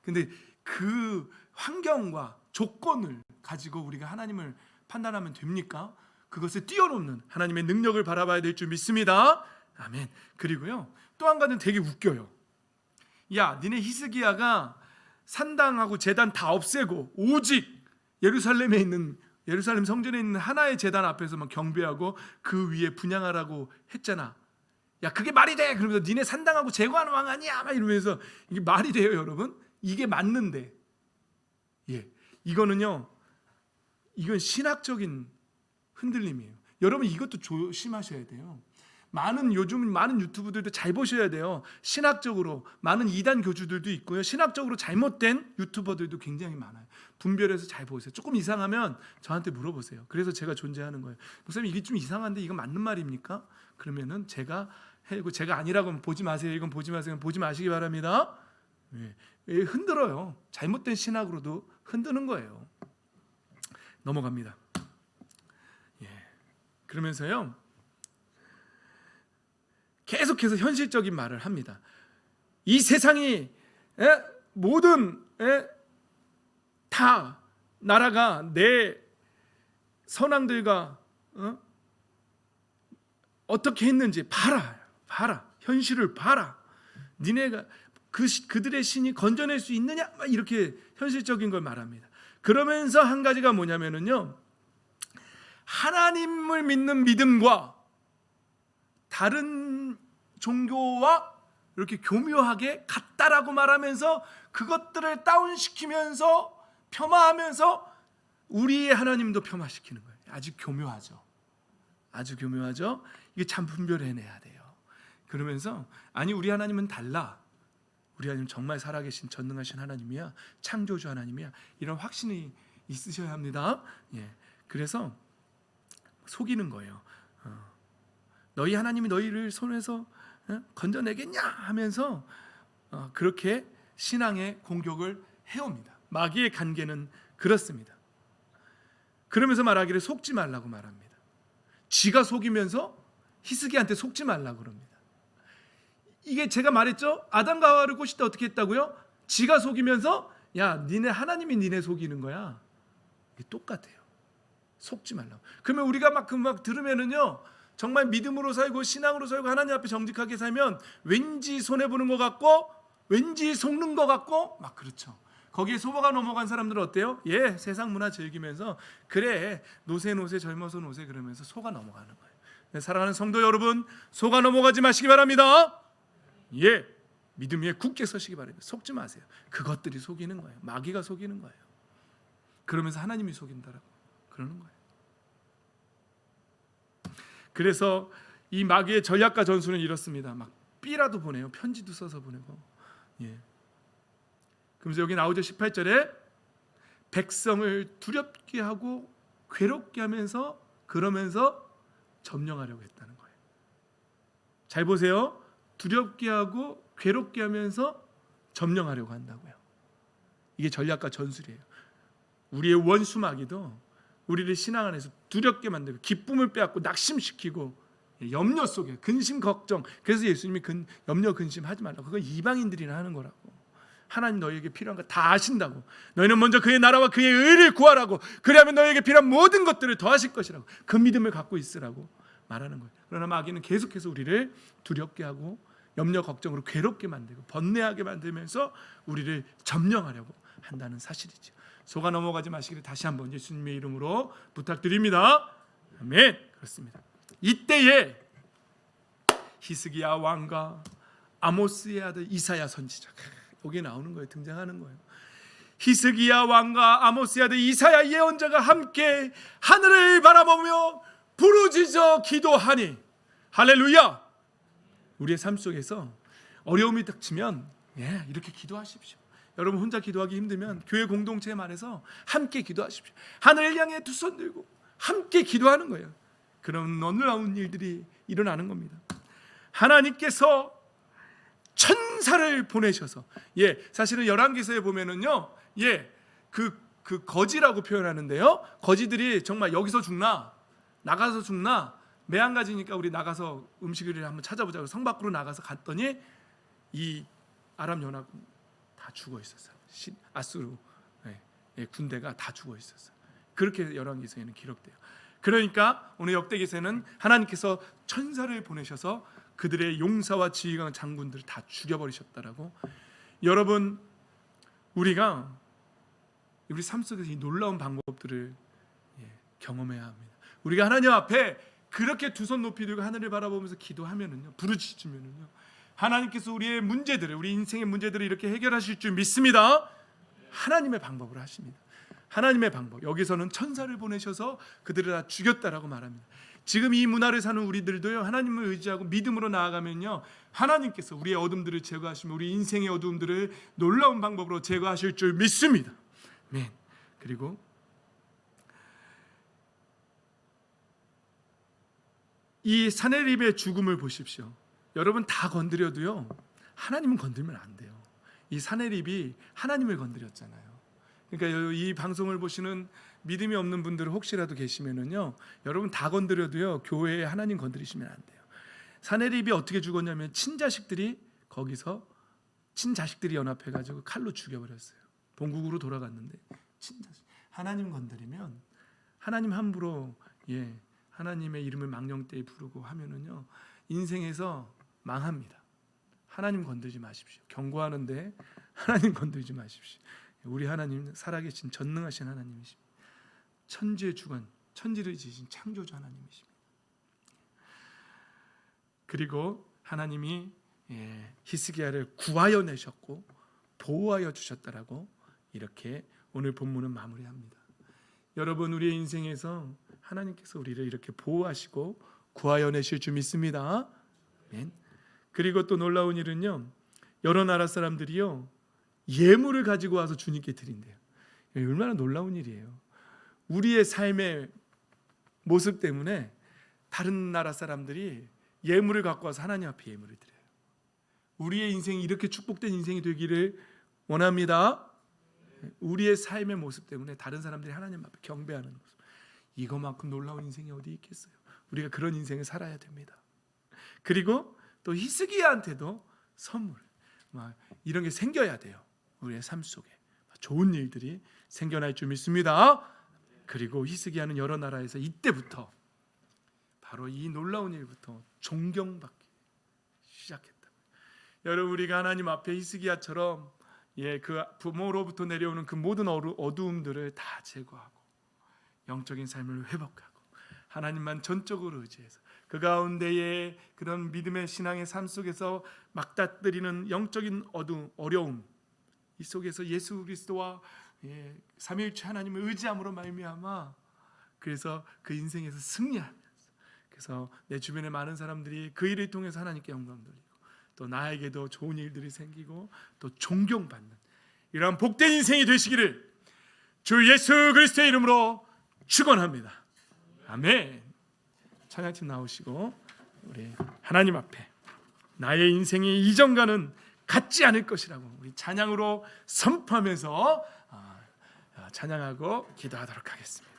근데 그 환경과 조건을 가지고 우리가 하나님을 판단하면 됩니까? 그것을 뛰어넘는 하나님의 능력을 바라봐야 될 줄 믿습니다. 아멘. 그리고요, 또 한 가지는 되게 웃겨요. 야, 니네 히스기야가 산당하고 제단 다 없애고 오직 예루살렘에 있는, 예루살렘 성전에 있는 하나의 제단 앞에서만 경배하고 그 위에 분향하라고 했잖아. 야, 그게 말이 돼? 그러면서 니네 산당하고 제거하는 왕 아니야? 막 이러면서, 이게 말이 돼요, 여러분? 이게 맞는데, 이거는요, 이건 신학적인 흔들림이에요. 여러분, 이것도 조심하셔야 돼요. 요즘 많은 유튜브들도 잘 보셔야 돼요. 신학적으로 많은 이단 교주들도 있고요, 신학적으로 잘못된 유튜버들도 굉장히 많아요. 분별해서 잘 보세요. 조금 이상하면 저한테 물어보세요. 그래서 제가 존재하는 거예요. 목사님, 이게 좀 이상한데 이거 맞는 말입니까? 그러면은 제가 아니라고 하면 보지 마세요. 이건 보지 마세요. 보지 마시기 바랍니다. 흔들어요. 잘못된 신학으로도 흔드는 거예요. 넘어갑니다. 그러면서요, 계속해서 현실적인 말을 합니다. 이 세상이 모든 다 나라가 내 선왕들과 어떻게 했는지 봐라. 현실을 봐라. 니네가 그들의 신이 건져낼 수 있느냐? 이렇게 현실적인 걸 말합니다. 그러면서 한 가지가 뭐냐면은요, 하나님을 믿는 믿음과 다른 종교와 이렇게 교묘하게 같다라고 말하면서 그것들을 다운시키면서 폄하하면서 우리의 하나님도 폄하시키는 거예요. 아주 교묘하죠. 이게 참 분별해내야 돼요. 그러면서 아니, 우리 하나님은 달라. 우리 하나님 정말 살아계신 전능하신 하나님이야. 창조주 하나님이야. 이런 확신이 있으셔야 합니다. 그래서 속이는 거예요. 너희 하나님이 너희를 손에서 건져내겠냐 하면서 그렇게 신앙의 공격을 해옵니다. 마귀의 관계는 그렇습니다. 그러면서 말하기를 속지 말라고 말합니다. 지가 속이면서 히스기야한테 속지 말라고 그럽니다. 이게 제가 말했죠? 아담과 하와를 꼬실 때 어떻게 했다고요? 지가 속이면서 야, 니네 하나님이 니네 속이는 거야. 이게 똑같아요. 속지 말라고. 그러면 우리가 막 들으면은요, 정말 믿음으로 살고 신앙으로 살고 하나님 앞에 정직하게 살면 왠지 손해보는 것 같고 왠지 속는 것 같고 막 그렇죠. 거기에 속아가 넘어간 사람들은 어때요? 세상 문화 즐기면서 그래, 노세 젊어서 노세 그러면서 속아 넘어가는 거예요. 사랑하는 성도 여러분, 속아 넘어가지 마시기 바랍니다. 믿음 위에 굳게 서시기 바랍니다. 속지 마세요. 그것들이 속이는 거예요. 마귀가 속이는 거예요. 그러면서 하나님이 속인다라고 그러는 거예요. 그래서 이 마귀의 전략과 전술은 이렇습니다. 막 삐라도 보내요. 편지도 써서 보내고. 그러면서 여기 나오죠. 18절에 백성을 두렵게 하고 괴롭게 하면서 그러면서 점령하려고 했다는 거예요. 잘 보세요. 두렵게 하고 괴롭게 하면서 점령하려고 한다고요. 이게 전략과 전술이에요. 우리의 원수 마귀도 우리를 신앙 안에서 두렵게 만들고 기쁨을 빼앗고 낙심시키고 염려 속에 근심 걱정. 그래서 예수님이 염려 근심하지 말라고. 그건 이방인들이나 하는 거라고. 하나님 너희에게 필요한 거 다 아신다고. 너희는 먼저 그의 나라와 그의 의를 구하라고. 그리하면 너희에게 필요한 모든 것들을 더하실 것이라고. 그 믿음을 갖고 있으라고 말하는 거예요. 그러나 마귀는 계속해서 우리를 두렵게 하고 염려 걱정으로 괴롭게 만들고 번뇌하게 만들면서 우리를 점령하려고 한다는 사실이죠. 속아 넘어가지 마시기를 다시 한번 예수님의 이름으로 부탁드립니다. 아멘. 그렇습니다. 이때에 히스기야 왕과 아모스의 아들 이사야 선지자, 여기에 나오는 거예요. 등장하는 거예요. 히스기야 왕과 아모스의 아들 이사야 예언자가 함께 하늘을 바라보며 부르짖어 기도하니. 할렐루야. 우리의 삶 속에서 어려움이 닥치면 이렇게 기도하십시오. 여러분 혼자 기도하기 힘들면 교회 공동체에 말해서 함께 기도하십시오. 하늘을 향해 두 손 들고 함께 기도하는 거예요. 그런 놀라운 일들이 일어나는 겁니다. 하나님께서 천사를 보내셔서, 사실은 열왕기서에 보면은요, 그 거지라고 표현하는데요, 거지들이 정말 여기서 죽나 나가서 죽나 매한 가지니까 우리 나가서 음식을 한번 찾아보자고 성 밖으로 나가서 갔더니 이 아람 연합군 다 죽어 있었어요. 아수르 군대가 다 죽어 있었어요. 그렇게 열왕기서에는 기록돼요. 그러니까 오늘 역대기서는 하나님께서 천사를 보내셔서 그들의 용사와 지휘관 장군들을 다 죽여버리셨다라고. 여러분, 우리가 우리 삶 속에서 이 놀라운 방법들을 경험해야 합니다. 우리가 하나님 앞에 그렇게 두 손 높이 들고 하늘을 바라보면서 기도하면은요, 부르짖으면은요, 하나님께서 우리의 문제들을, 우리 인생의 문제들을 이렇게 해결하실 줄 믿습니다. 하나님의 방법으로 하십니다. 하나님의 방법. 여기서는 천사를 보내셔서 그들을 다 죽였다라고 말합니다. 지금 이 문화를 사는 우리들도요, 하나님을 의지하고 믿음으로 나아가면요, 하나님께서 우리의 어둠들을 제거하시며 우리 인생의 어둠들을 놀라운 방법으로 제거하실 줄 믿습니다. 아멘. 그리고 이 사네립의 죽음을 보십시오. 여러분 다 건드려도요, 하나님은 건들면 안 돼요. 이 사네립이 하나님을 건드렸잖아요. 그러니까 이 방송을 보시는 믿음이 없는 분들 혹시라도 계시면은요, 여러분 다 건드려도요, 교회에 하나님 건드리시면 안 돼요. 사네립이 어떻게 죽었냐면 친자식들이 거기서 친자식들이 연합해가지고 칼로 죽여버렸어요. 본국으로 돌아갔는데 친자식. 하나님 건드리면 하나님 함부로 하나님의 이름을 망령되이 부르고 하면은요, 인생에서 망합니다. 하나님 건들지 마십시오. 경고하는데 하나님 건들지 마십시오. 우리 하나님은 살아계신 전능하신 하나님이십니다. 천지의 주관, 천지를 지으신 창조주 하나님이십니다. 그리고 하나님이 히스기야를 구하여 내셨고 보호하여 주셨다라고 이렇게 오늘 본문은 마무리합니다. 여러분, 우리의 인생에서 하나님께서 우리를 이렇게 보호하시고 구하여 내실 줄 믿습니다. 아멘. 그리고 또 놀라운 일은요, 여러 나라 사람들이요, 예물을 가지고 와서 주님께 드린대요. 얼마나 놀라운 일이에요. 우리의 삶의 모습 때문에 다른 나라 사람들이 예물을 갖고 와서 하나님 앞에 예물을 드려요. 우리의 인생이 이렇게 축복된 인생이 되기를 원합니다. 우리의 삶의 모습 때문에 다른 사람들이 하나님 앞에 경배하는 모습, 이거만큼 놀라운 인생이 어디 있겠어요. 우리가 그런 인생을 살아야 됩니다. 그리고 또 히스기야한테도 선물, 이런 게 생겨야 돼요. 우리의 삶 속에 좋은 일들이 생겨날 줄 믿습니다. 그리고 히스기야는 여러 나라에서 이때부터 바로 이 놀라운 일부터 존경받기 시작했다. 여러분, 우리가 하나님 앞에 히스기야처럼 그 부모로부터 내려오는 그 모든 어두움들을 다 제거하고 영적인 삶을 회복하고 하나님만 전적으로 의지해서 그 가운데에 그런 믿음의 신앙의 삶 속에서 막다뜨리는 영적인 어려움, 이 속에서 예수 그리스도와 삼위일체 하나님을 의지함으로 말미암아 그래서 그 인생에서 승리하면서, 그래서 내 주변에 많은 사람들이 그 일을 통해서 하나님께 영광 돌리고 또 나에게도 좋은 일들이 생기고 또 존경받는 이러한 복된 인생이 되시기를 주 예수 그리스도의 이름으로 축원합니다. 아멘. 찬양팀 나오시고 우리 하나님 앞에 나의 인생이 이전과는 같지 않을 것이라고 우리 찬양으로 선포하면서 찬양하고 기도하도록 하겠습니다.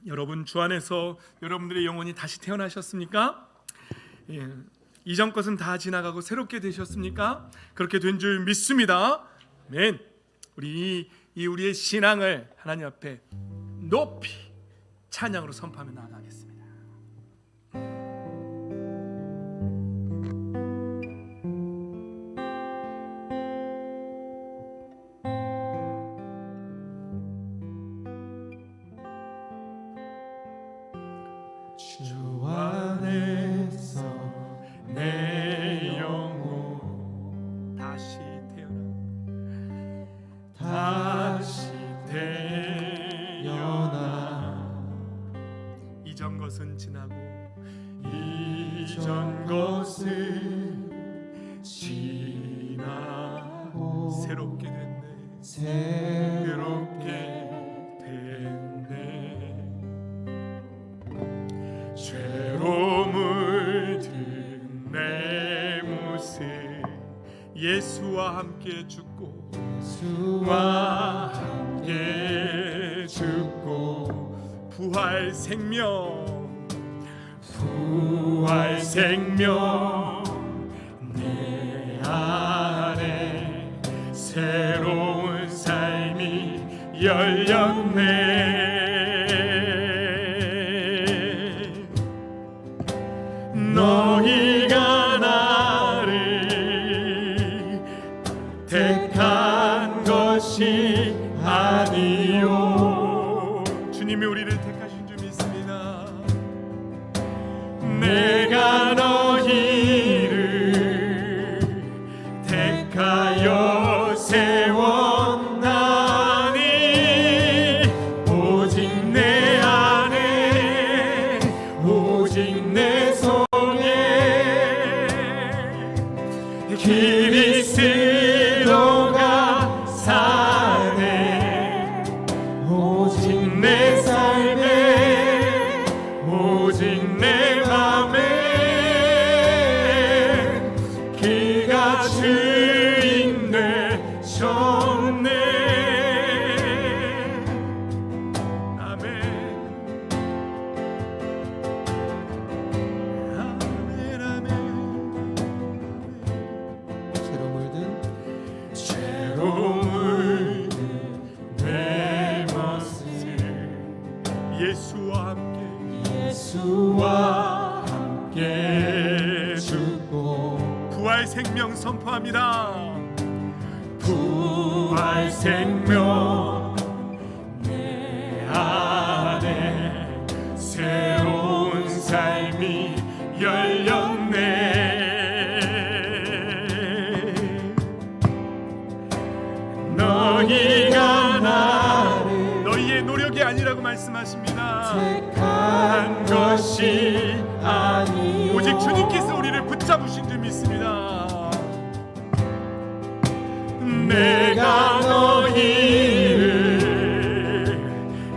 여러분 주 안에서 여러분들의 영혼이 다시 태어나셨습니까? 이전 것은 다 지나가고 새롭게 되셨습니까? 그렇게 된 줄 믿습니다. 아멘. 우리의 신앙을 하나님 앞에 높이 찬양으로 선포하며 나아가겠습니다. 주 안에서 내 영혼 다시 태어나 이전 것은 지나고 이전 것은 지나고 새롭게 됐네. 새롭게 됐네. 죄로 물든 내 모습 예수와 함께 죽고 예수와 함께 죽고 부활 생명 내 안에 새로운 삶이 열렸네. 너희가 나를 택한 것이 아니요. 주님이 우리를 택하신 줄 믿습니다. 내가 너희를 택하여 세웠나니 오직 내 안에 오직 내 속에 그리스도가 사네. 오직 내 삶에 오직 내 맘에 그가 주인 되셨네. 아멘. 아멘 아멘. 죄로 물든 내 모습 예수와 함께 죽고 부활 생명 선포합니다. 부활 생명 내 안에 새로운 삶이 열렸네. 너희가 나를 너희의 노력이 아니라고 말씀하십니다. 택한 것이 아니 오직 주님께서 우리를 붙잡으신 줄 믿습니다. 내가 너희를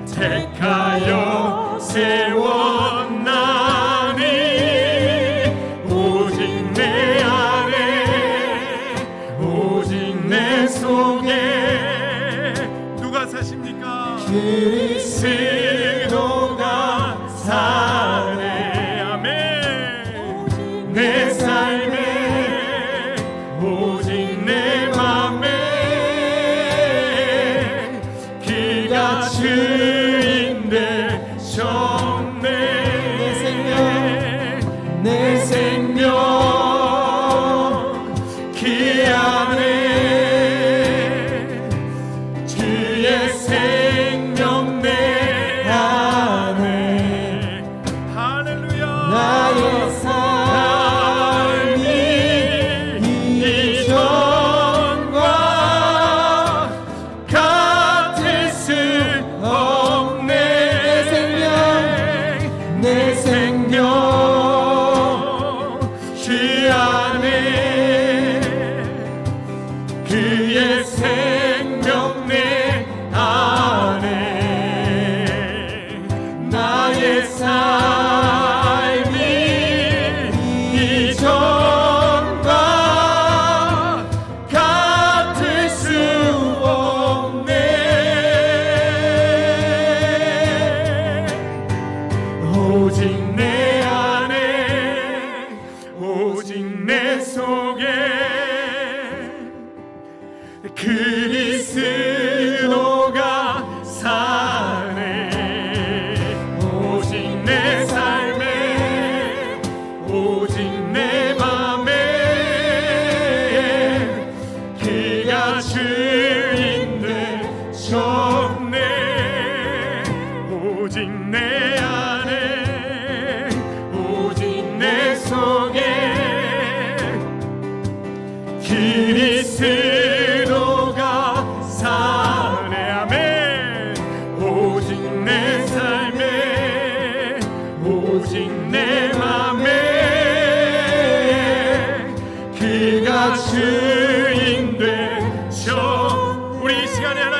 택하여 세웠나니 오직 내 안에 오직 내 속에 누가 사십니까? 그리스도가 사네. 아멘. 내 삶에 오직 내 맘에 그가 주인 되셨네. 내 생명 그 안에 주의 생명 내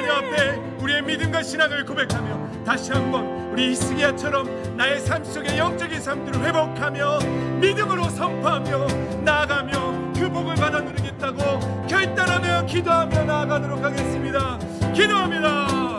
하나님 앞에 우리의 믿음과 신앙을 고백하며 다시 한번 우리 히스기야처럼 나의 삶 속의 영적인 삶들을 회복하며 믿음으로 선포하며 나아가며 그 복을 받아 누리겠다고 결단하며 기도하며 나아가도록 하겠습니다. 기도합니다.